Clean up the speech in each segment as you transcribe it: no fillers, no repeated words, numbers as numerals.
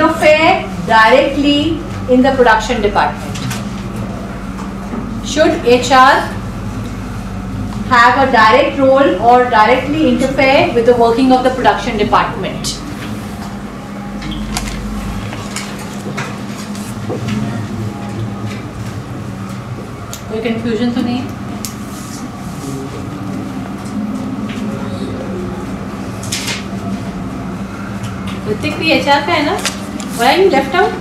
interfere directly in the production department? Should HR have a direct role or directly interfere with the working of the production department? कोई confusion तो नहीं है? ऋतिक भी HR का है ना? Why are you left out?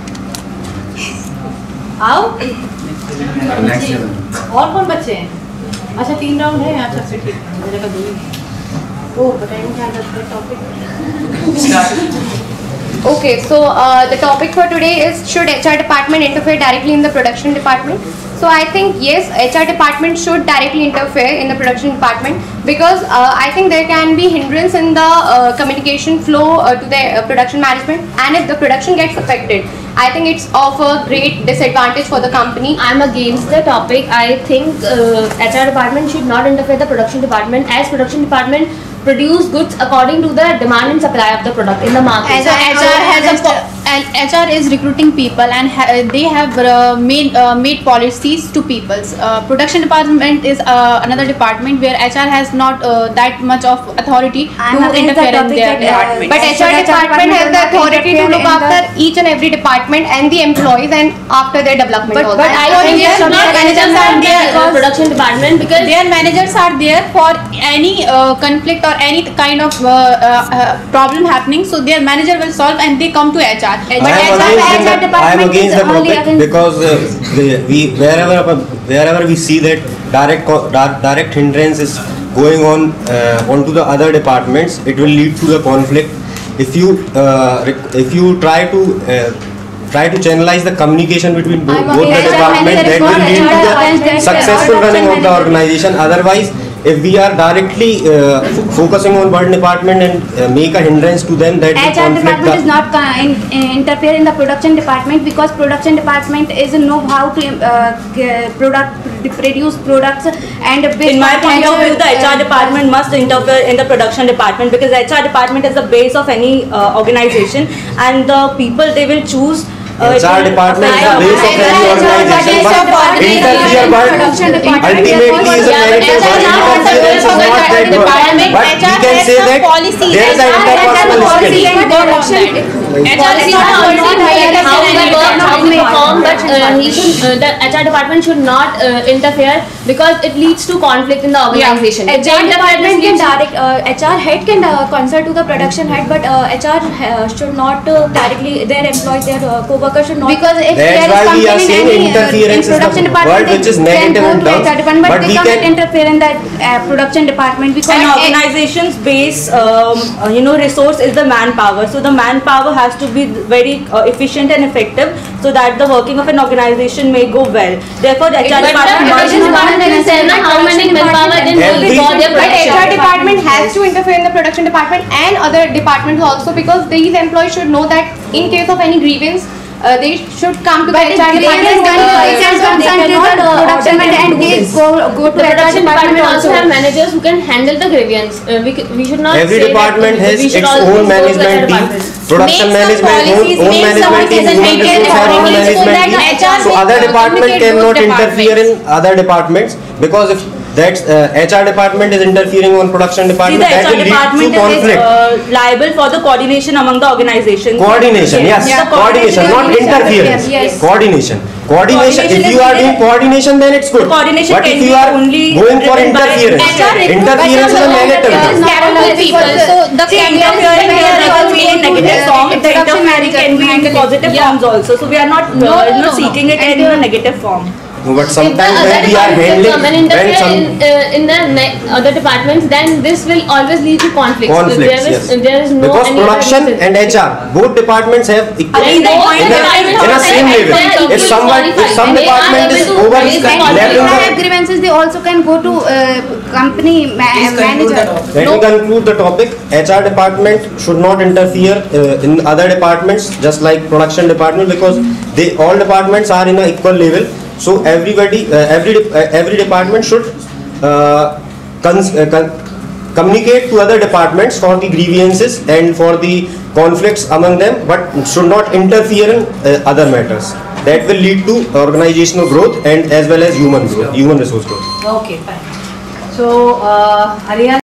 आओ। और कौन बच्चे हैं? अच्छा 3 राउंड है। अच्छा फिर ठीक है, मुझे लगा 2 ही। ओह बताइए क्या है topic? Okay, so the topic for today is, should HR department interfere directly in the production department? So I think yes, HR department should directly interfere in the production department, because I think there can be hindrance in the communication flow to the production management, and if the production gets affected, I think it's of a great disadvantage for the company. I'm against the topic. I think HR department should not interfere the production department, as production department produce goods according to the demand and supply of the product in the market. So HR is recruiting people, and they have made policies to people. Production department is another department where HR has not that much of authority to interfere in their department. But HR department has the authority to look after each and every department and the employees and after their development. But I think their managers are there production department, because their managers are there for any conflict or any kind of problem happening, so their manager will solve and they come to HR. I am against the topic because wherever we see that direct hindrance is going on onto the other departments, it will lead to the conflict. If you try to channelize the communication between both the departments, that will lead to the successful running of the organization. Otherwise, if we are directly focusing on one department and make a hindrance to them, that HR department is not interfere in the production department, because production department is know how to produce products, and in my point of view, the HR department must interfere in the production department, because the HR department is the base of any organization, and the people they will choose. HR department is the base of any organization, but interfere but ultimately is a negative word. Interference is not that word, but we can say that there is an interpersonal skill. HR is not how we perform, but the HR department should not interfere, because it leads to conflict in the organization. HR department can direct, HR head can consult to the production head, but HR should not directly, their employees, their co-workers should not. Because if that's why we are saying interference is the word which is negative in terms, but we cannot interfere in that production department, because an organization's base resource is the manpower, so the manpower has to be very efficient and effective, so that the working of an organization may go well. Therefore, the HR department has to interfere in the production department and other departments also, because these employees should know that in case of any grievance, they should come to the HR department. The production department also have managers who can handle the grievance. We should not. Every department has its own management team. Production management, own management team, own management team. So other department cannot interfere in other departments, because if that's HR department is interfering on production department, that will lead to conflict. Is liable for the coordination among the organization. Coordination, yes. Coordination, not interference. Coordination. If you are doing coordination, then it's good. But if you are going for interference, interference is a negative. So the interfering can be in negative form. The interfering can be in positive forms also. So we are not seeking it in a negative form. No, but sometimes when we are handling in the other departments, then this will always lead to conflicts. Yes. There is no, because production and HR, both departments have equal in a same level. If some department is over have grievances, they also can go to company manager. Let me conclude the topic. HR department should not interfere in other departments, just like production department, because all departments are in an equal level. So every department should communicate to other departments for the grievances and for the conflicts among them, but should not interfere in other matters. That will lead to organizational growth and as well as human resource growth. Okay, fine. So, Ariana.